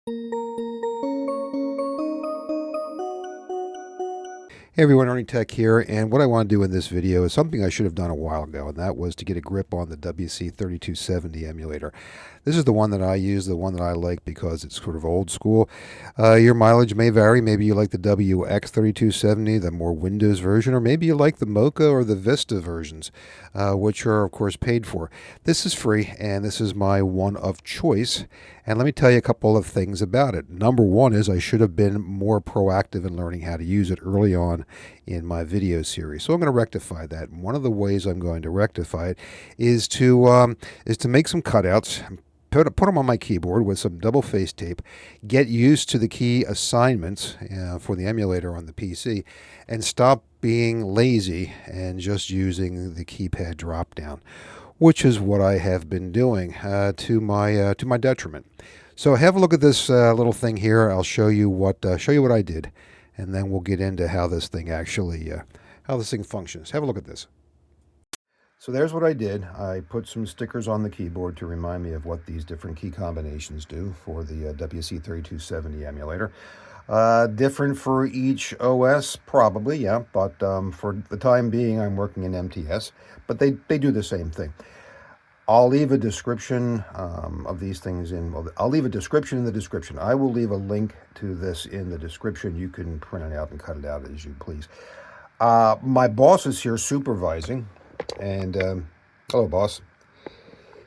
Hey everyone, Ernie Tech here, and what I want to do in this video is something I should have done a while ago, and that was to get a grip on the wc3270 emulator. This is the one that I use, the one that I like because it's sort of old school. Your mileage may vary. Maybe you like the WX3270, the more Windows version, or maybe you like the Mocha or the Vista versions, which are of course paid for. This is free, and this is my one of choice. And let me tell you a couple of things about it. Number one is I should have been more proactive in learning how to use it early on in my video series. So I'm going to rectify that. And one of the ways I'm going to rectify it is to make some cutouts. Put them on my keyboard with some double face tape, get used to the key assignments for the emulator on the PC, and stop being lazy and just using the keypad drop down, which is what I have been doing to my detriment. So have a look at this little thing here. I'll show you what I did, and then we'll get into how this thing actually functions. Have a look at this. So there's what I did. I put some stickers on the keyboard to remind me of what these different key combinations do for the WC3270 emulator. Different for each OS, probably, yeah, but for the time being, I'm working in MTS, but they do the same thing. I'll leave a description of these things I'll leave a description in the description. I will leave a link to this in the description. You can print it out and cut it out as you please. My boss is here supervising, and hello, boss.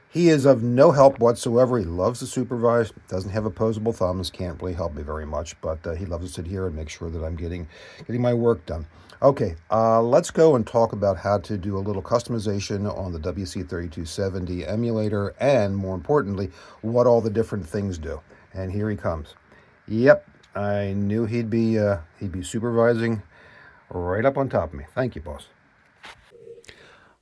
He is of no help whatsoever. He loves to supervise, doesn't have opposable thumbs, can't really help me very much, but he loves to sit here and make sure that I'm getting my work done. Okay, let's go and talk about how to do a little customization on the WC3270 emulator, and more importantly, what all the different things do. And here he comes. Yep, I knew he'd be supervising right up on top of me. Thank you, boss.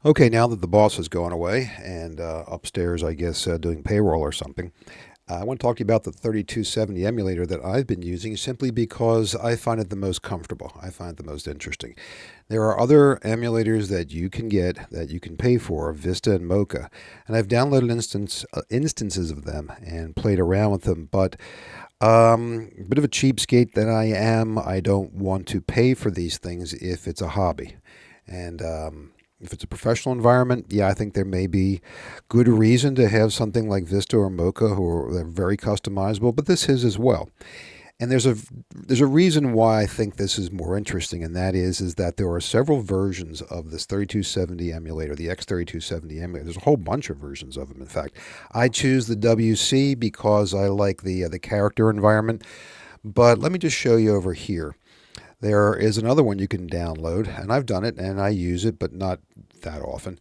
Okay, now that the boss has gone away and upstairs, I guess, doing payroll or something, I want to talk to you about the 3270 emulator that I've been using simply because I find it the most comfortable. I find it the most interesting. There are other emulators that you can get that you can pay for, Vista and Mocha, and I've downloaded instances of them and played around with them, but a bit of a cheapskate that I am, I don't want to pay for these things if it's a hobby. And if it's a professional environment, yeah, I think there may be good reason to have something like Vista or Mocha, who are very customizable, but this is as well. And there's a reason why I think this is more interesting, and that is that there are several versions of this 3270 emulator, the X3270 emulator. There's a whole bunch of versions of them, in fact. I choose the WC because I like the character environment, but let me just show you over here. There is another one you can download, and I've done it, and I use it, but not that often.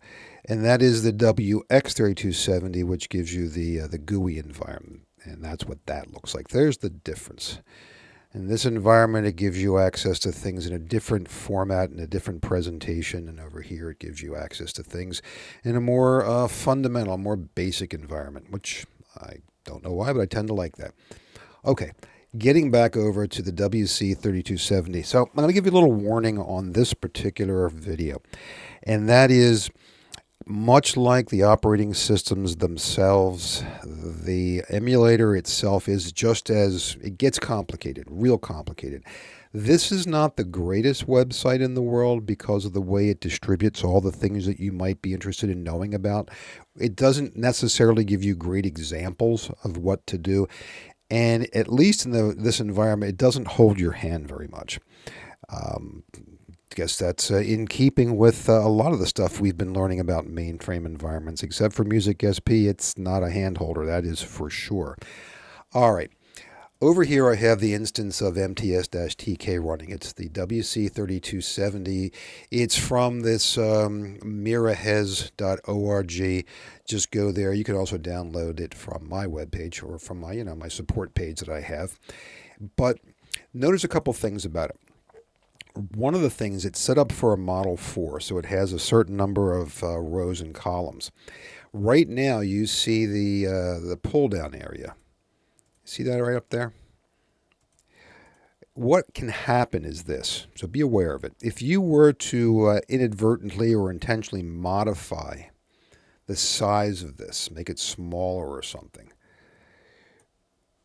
And that is the WX3270, which gives you the GUI environment, and that's what that looks like. There's the difference. In this environment, it gives you access to things in a different format and a different presentation, and over here it gives you access to things in a more fundamental, more basic environment, which I don't know why, but I tend to like that. Okay. Getting back over to the WC3270. So I'm going to give you a little warning on this particular video. And that is, much like the operating systems themselves, the emulator itself is just as, it gets complicated, real complicated. This is not the greatest website in the world because of the way it distributes all the things that you might be interested in knowing about. It doesn't necessarily give you great examples of what to do. And at least in this environment, it doesn't hold your hand very much. I guess that's in keeping with a lot of the stuff we've been learning about mainframe environments. Except for Music SP, it's not a hand holder, that is for sure. All right. Over here I have the instance of MTS-TK running. It's the WC3270. It's from this mirahez.org. Just go there. You can also download it from my webpage or from my, my support page that I have. But notice a couple things about it. One of the things, it's set up for a Model 4, so it has a certain number of rows and columns. Right now you see the pull-down area. See that right up there? What can happen is this, so be aware of it. If you were to inadvertently or intentionally modify the size of this, make it smaller or something,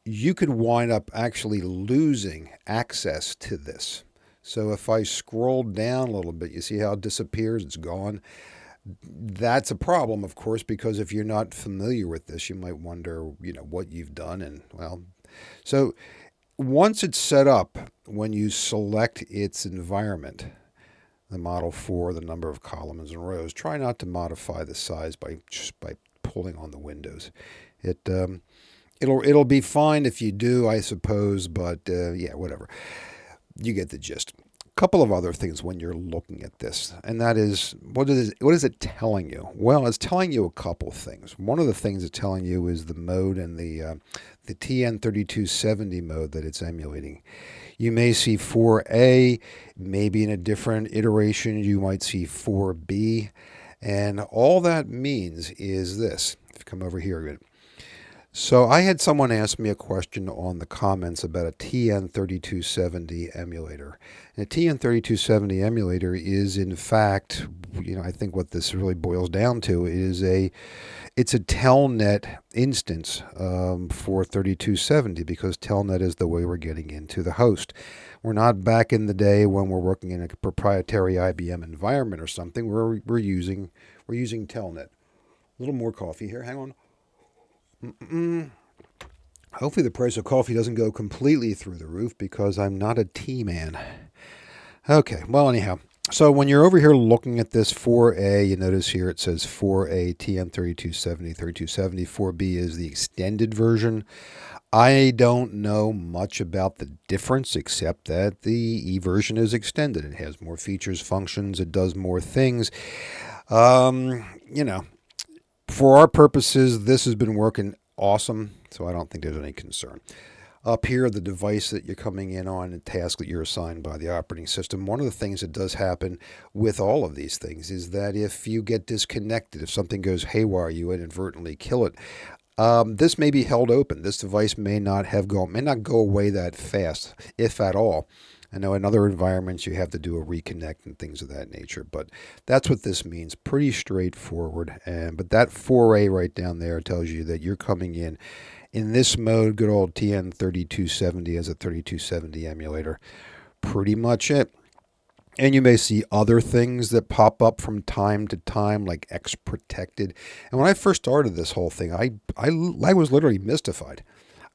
you could wind up actually losing access to this. So if I scroll down a little bit, you see how it disappears? It's gone. That's a problem, of course, because if you're not familiar with this, you might wonder, what you've done. And well, so once it's set up, when you select its environment, the model for the number of columns and rows, try not to modify the size by pulling on the windows. It'll be fine if you do, I suppose, but yeah, whatever. You get the gist. A couple of other things when you're looking at this, and that is, what is it telling you? Well, it's telling you a couple things. One of the things it's telling you is the mode and the TN3270 mode that it's emulating. You may see 4A, maybe in a different iteration you might see 4B, and all that means is this. If you come over here again. So I had someone ask me a question on the comments about a TN3270 emulator. And a TN3270 emulator is, in fact, I think what this really boils down to is it's a telnet instance for 3270, because telnet is the way we're getting into the host. We're not back in the day when we're working in a proprietary IBM environment or something. We're using telnet. A little more coffee here. Hang on. Hopefully the price of coffee doesn't go completely through the roof, because I'm not a tea man. Okay, well, anyhow. So when you're over here looking at this 4A, you notice here it says 4A TN3270, 3270. 4B is the extended version. I don't know much about the difference, except that the E version is extended. It has more features, functions, it does more things. For our purposes, this has been working awesome, so I don't think there's any concern. Up here, the device that you're coming in on, the task that you're assigned by the operating system. One of the things that does happen with all of these things is that if you get disconnected, if something goes haywire, you inadvertently kill it. This may be held open. This device may not go away that fast, if at all. I know in other environments you have to do a reconnect and things of that nature, but that's what this means. Pretty straightforward. But that 4A right down there tells you that you're coming in this mode. Good old TN3270 as a 3270 emulator. Pretty much it. And you may see other things that pop up from time to time, like X protected. And when I first started this whole thing, I was literally mystified.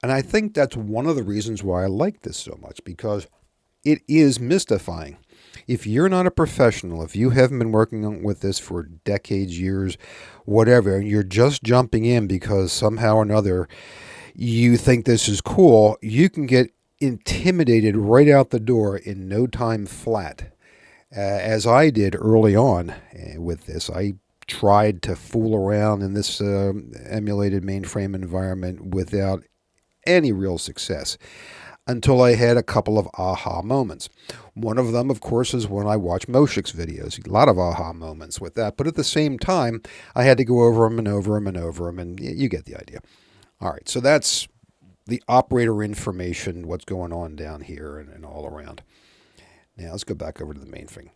And I think that's one of the reasons why I like this so much, because it is mystifying. If you're not a professional, if you haven't been working with this for decades, years, whatever, and you're just jumping in because somehow or another you think this is cool, you can get intimidated right out the door in no time flat. As I did early on with this, I tried to fool around in this emulated mainframe environment without any real success, until I had a couple of aha moments. One of them, of course, is when I watch Moshik's videos. A lot of aha moments with that. But at the same time, I had to go over them and over them and over them, and you get the idea. All right, so that's the operator information, what's going on down here and all around. Now, let's go back over to the main thing.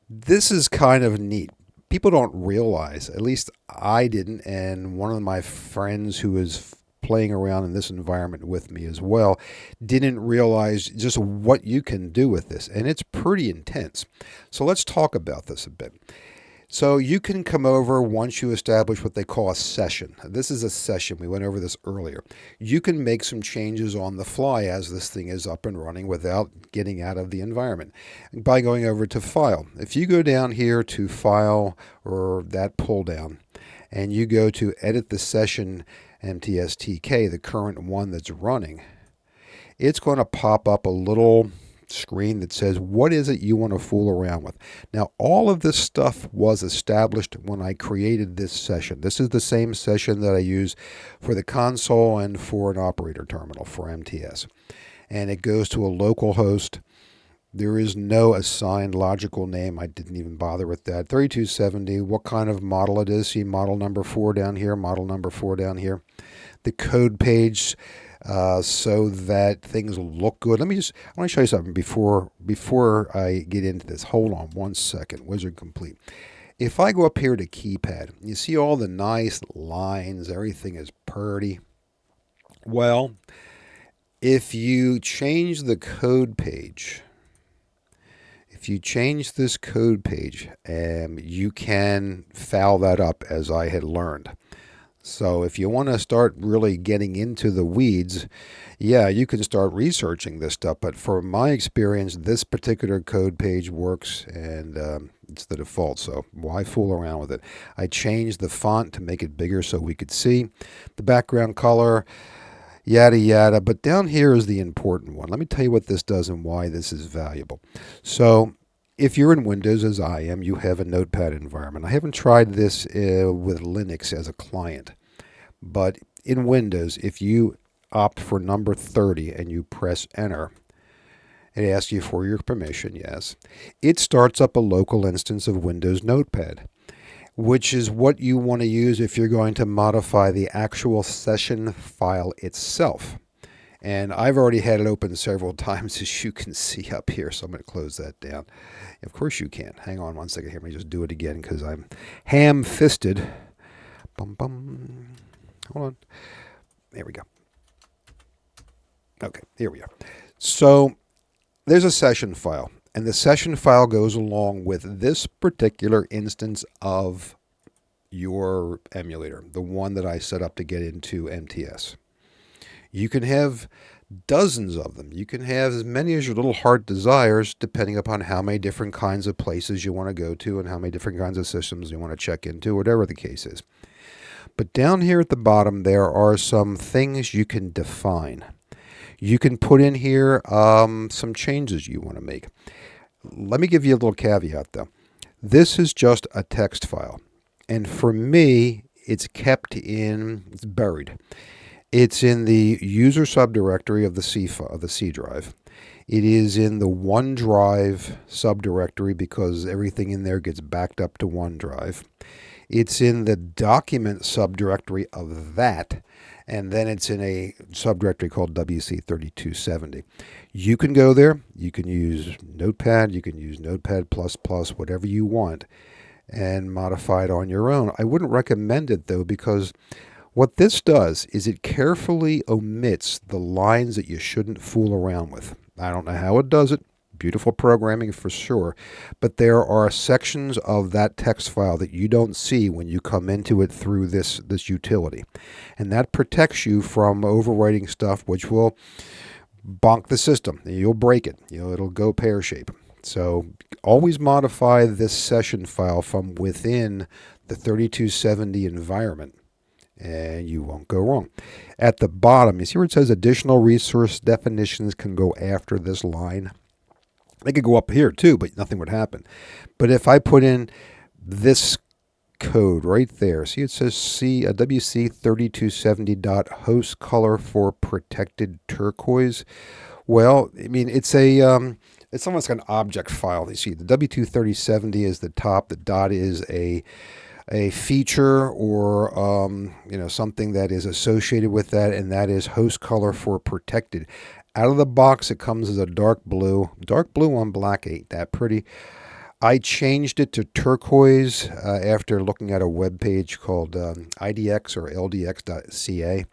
This is kind of neat. People don't realize, at least I didn't, and one of my friends who is playing around in this environment with me as well didn't realize just what you can do with this, and it's pretty intense. So let's talk about this a bit. So you can come over once you establish what they call a session. This is a session. We went over this earlier. You can make some changes on the fly as this thing is up and running without getting out of the environment by going over to File. If you go down here to File or that pull down and you go to Edit the Session MTSTK, the current one that's running, it's going to pop up a little screen that says, what is it you want to fool around with? Now, all of this stuff was established when I created this session. This is the same session that I use for the console and for an operator terminal for MTS. And it goes to a local host. There is no assigned logical name. I didn't even bother with that. 3270, what kind of model it is. See model number 4 down here, model number 4 down here. The code page, so that things look good. I want to show you something before I get into this. Hold on one second. Wizard complete. If I go up here to keypad, you see all the nice lines. Everything is pretty. Well, if you change the code page, if you change this code page, you can foul that up, as I had learned. So if you want to start really getting into the weeds, yeah, you can start researching this stuff. But from my experience, this particular code page works, and it's the default. So why fool around with it? I changed the font to make it bigger so we could see the background color, yada yada. But down here is the important one. Let me tell you what this does and why this is valuable. So if you're in Windows, as I am, you have a Notepad environment. I haven't tried this with Linux as a client, but in Windows, if you opt for number 30 and you press enter, it asks you for your permission, yes. It starts up a local instance of Windows Notepad, which is what you want to use if you're going to modify the actual session file itself. And I've already had it open several times, as you can see up here, so I'm going to close that down. Of course you can. Hang on one second here. Let me just do it again because I'm ham-fisted. Bum, bum. Hold on. There we go. Okay, here we are. So there's a session file, and the session file goes along with this particular instance of your emulator, the one that I set up to get into MTS. You can have dozens of them. You can have as many as your little heart desires, depending upon how many different kinds of places you want to go to and how many different kinds of systems you want to check into, whatever the case is. But down here at the bottom, there are some things you can define. You can put in here some changes you want to make. Let me give you a little caveat, though. This is just a text file. And for me, it's buried. It's in the user subdirectory of the C drive. It is in the OneDrive subdirectory because everything in there gets backed up to OneDrive. It's in the document subdirectory of that, and then it's in a subdirectory called wc3270. You can go there. You can use Notepad. You can use Notepad++, whatever you want, and modify it on your own. I wouldn't recommend it, though, because what this does is it carefully omits the lines that you shouldn't fool around with. I don't know how it does it. Beautiful programming for sure. But there are sections of that text file that you don't see when you come into it through this utility. And that protects you from overwriting stuff which will bonk the system. You'll break it. It'll go pear-shaped. So always modify this session file from within the 3270 environment, and you won't go wrong. At the bottom, you see where it says additional resource definitions can go after this line? They could go up here too, but nothing would happen. But if I put in this code right there, see it says wc3270.host color for protected turquoise. Well, I mean, it's almost like an object file. You see, the W23070 is the top. The dot is a feature or something that is associated with that, and that is host color for protected. Out of the box, it comes as a dark blue. Dark blue on black ain't that pretty. I changed it to turquoise after looking at a web page called idx or ldx.ca,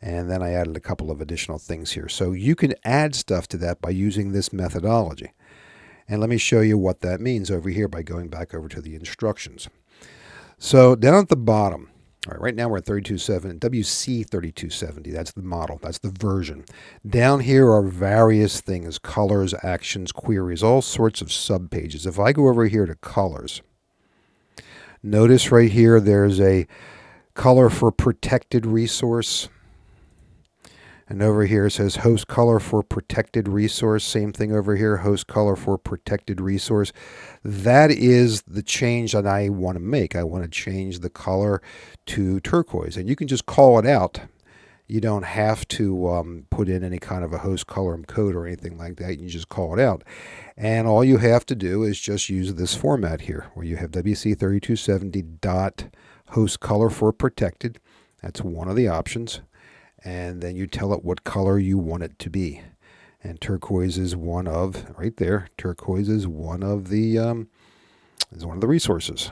and then I added a couple of additional things here. So you can add stuff to that by using this methodology. And let me show you what that means over here by going back over to the instructions. So down at the bottom, all right now we're at WC3270. That's the model. That's the version. Down here are various things, colors, actions, queries, all sorts of subpages. If I go over here to colors, notice right here there's a color for protected resource. And over here it says host color for protected resource. Same thing over here, host color for protected resource. That is the change that I want to make. I want to change the color to turquoise. And you can just call it out. You don't have to put in any kind of a host color code or anything like that. You just call it out. And all you have to do is just use this format here, where you have wc3270.host color for protected. That's one of the options. And then you tell it what color you want it to be. And turquoise is one of, right there, turquoise is one of the resources.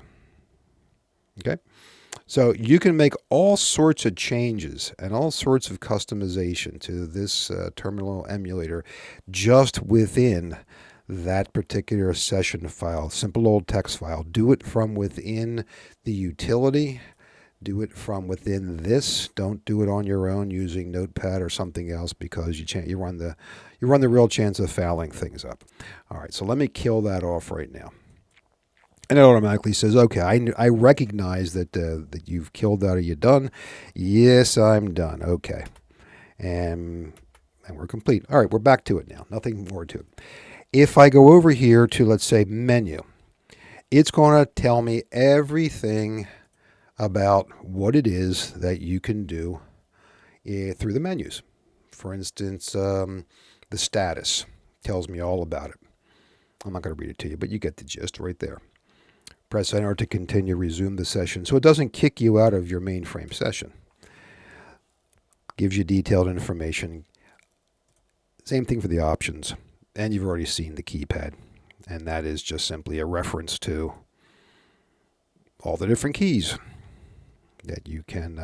Okay? So you can make all sorts of changes and all sorts of customization to this terminal emulator just within that particular session file, simple old text file. Do it from within the utility. Do it from within this. Don't do it on your own using Notepad or something else, because you run the real chance of fouling things up. All right, so let me kill that off right now. And it automatically says, okay, I recognize that you've killed that. Are you done? Yes, I'm done. Okay. And we're complete. All right, we're back to it now. Nothing more to it. If I go over here to, let's say, menu, it's going to tell me everything about what it is that you can do through the menus. For instance, the status tells me all about it. I'm not going to read it to you, but you get the gist right there. Press enter to continue, resume the session. So it doesn't kick you out of your mainframe session. Gives you detailed information. Same thing for the options. And you've already seen the keypad. And that is just simply a reference to all the different keys that you can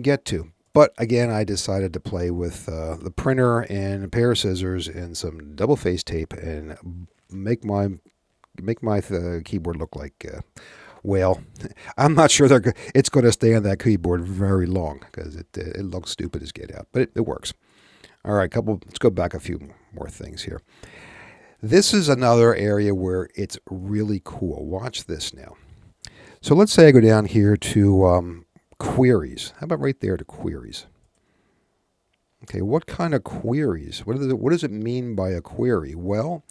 get to. But again, I decided to play with the printer and a pair of scissors and some double face tape and make my keyboard look like, well, I'm not sure it's going to stay on that keyboard very long, because it looks stupid as get out, but it works. All right, let's go back a few more things here. This is another area where it's really cool. Watch this now. So let's say I go down here to queries. How about right there to queries? Okay, what kind of queries? What does it mean by a query? Well,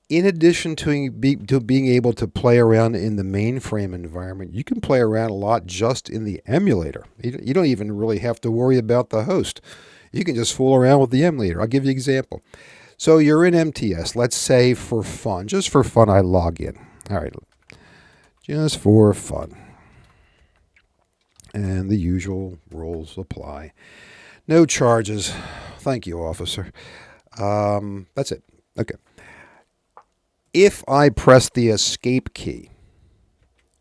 in addition to being able to play around in the mainframe environment, you can play around a lot just in the emulator. You don't even really have to worry about the host. You can just fool around with the emulator. I'll give you an example. So you're in MTS. Let's say for fun, just for fun, I log in. All right, just for fun. And the usual rules apply. No charges. Thank you, officer. That's it. Okay. If I press the escape key,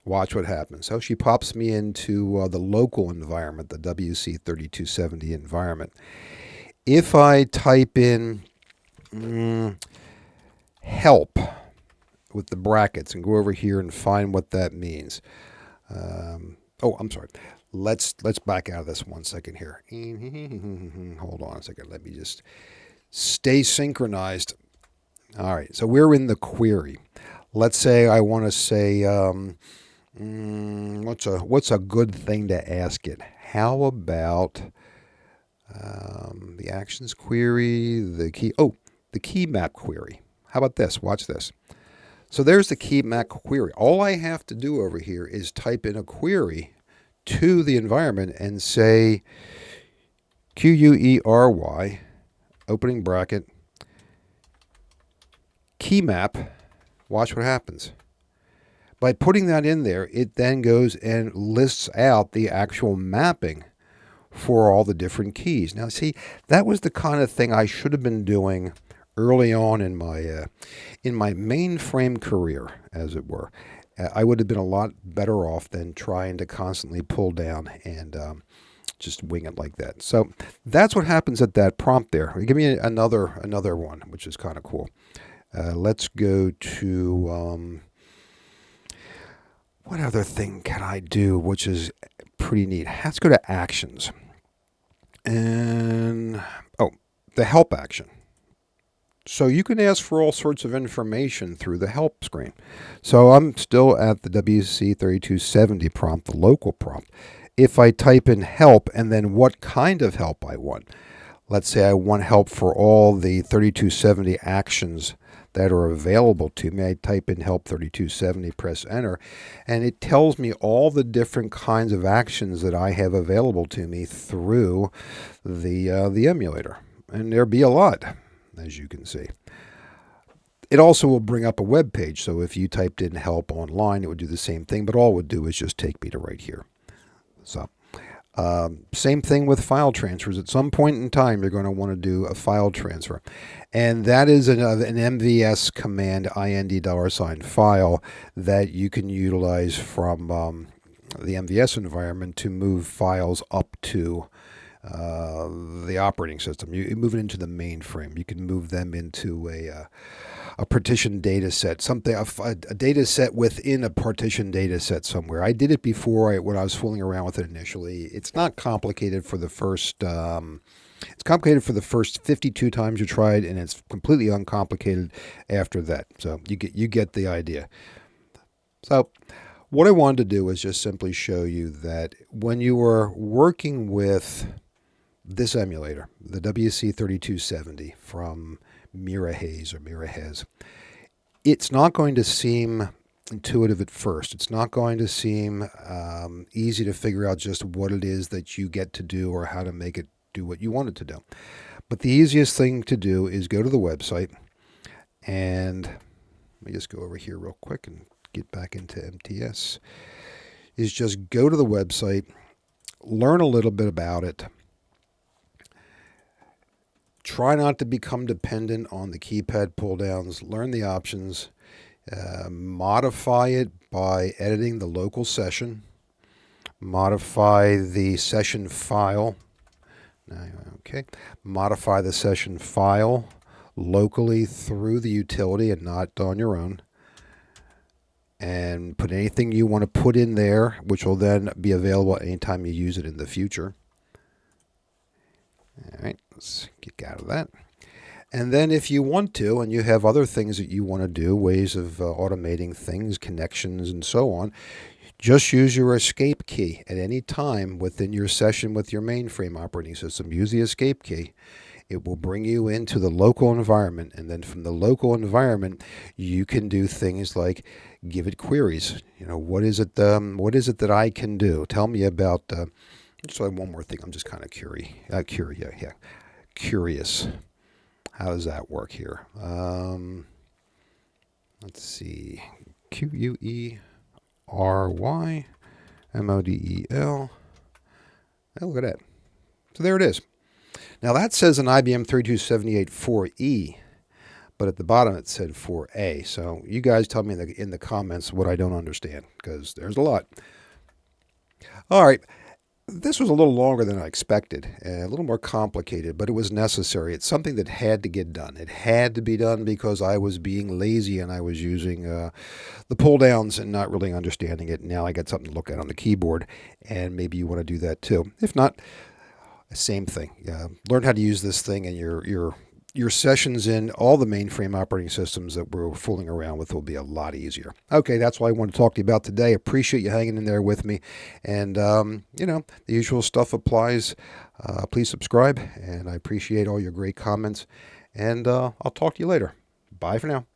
watch what happens. So she pops me into the local environment, the wc3270 environment. If I type in help with the brackets and go over here and find what that means. Oh, I'm sorry. Let's back out of this 1 second here. Hold on a second. Let me just stay synchronized. All right, so we're in the query. Let's say I want to say, what's a good thing to ask it? How about the actions query, the key map query? How about this? Watch this. So there's the key map query. All I have to do over here is type in a query to the environment and say query, opening bracket, key map. Watch what happens. By putting that in there, it then goes and lists out the actual mapping for all the different keys. Now, see, that was the kind of thing I should have been doing early on in my mainframe career, as it were. I would have been a lot better off than trying to constantly pull down and just wing it like that. So that's what happens at that prompt there. Give me another one, which is kind of cool. Let's go to, what other thing can I do, which is pretty neat? Let's go to actions. And, the help action. So you can ask for all sorts of information through the help screen. So I'm still at the wc3270 prompt, the local prompt. If I type in help and then what kind of help I want, let's say I want help for all the 3270 actions that are available to me. I type in help 3270, press enter, and it tells me all the different kinds of actions that I have available to me through the emulator. And there'll be a lot, as you can see. It also will bring up a web page, so if you typed in help online, it would do the same thing, but all it would do is just take me to right here. So same thing with file transfers. At some point in time, you're going to want to do a file transfer. And that is an MVS command, $file, that you can utilize from the MVS environment to move files up to the operating system. You move it into the mainframe. You can move them into a partition data set, something a data set within a partition data set somewhere. I did it before when I was fooling around with it initially. It's not complicated for the first. It's complicated for the first 52 times you try it, and it's completely uncomplicated after that. So you get the idea. So what I wanted to do is just simply show you that when you are working with this emulator, the wc3270 from Mirahez, it's not going to seem intuitive at first. It's not going to seem easy to figure out just what it is that you get to do or how to make it do what you want it to do. But the easiest thing to do is go to the website, and let me just go over here real quick and get back into MTS, is just go to the website, learn a little bit about it. Try not to become dependent on the keypad pull downs. Learn the options. Modify it by editing the local session. Modify the session file. Okay. Modify the session file locally through the utility and not on your own. And put anything you want to put in there, which will then be available anytime you use it in the future. All right, let's get out of that. And then if you want to, and you have other things that you want to do, ways of automating things, connections, and so on, just use your escape key at any time within your session with your mainframe operating system. Use the escape key. It will bring you into the local environment, and then from the local environment, you can do things like give it queries. You know, what is it that I can do? Tell me about. Just like one more thing. I'm just kind of curious. How does that work here? Let's see. QUERYMODEL. Oh, look at that. So there it is. Now that says an IBM 3278 4E, but at the bottom it said 4A. So you guys tell me in the comments what I don't understand, because there's a lot. All right. This was a little longer than I expected, a little more complicated, but it was necessary. It's something that had to get done. It had to be done because I was being lazy and I was using the pull downs and not really understanding it. Now I got something to look at on the keyboard, and maybe you want to do that too. If not, same thing. Learn how to use this thing, and your sessions in all the mainframe operating systems that we're fooling around with will be a lot easier. Okay, that's what I want to talk to you about today. Appreciate you hanging in there with me. And, you know, the usual stuff applies. Please subscribe, and I appreciate all your great comments. And I'll talk to you later. Bye for now.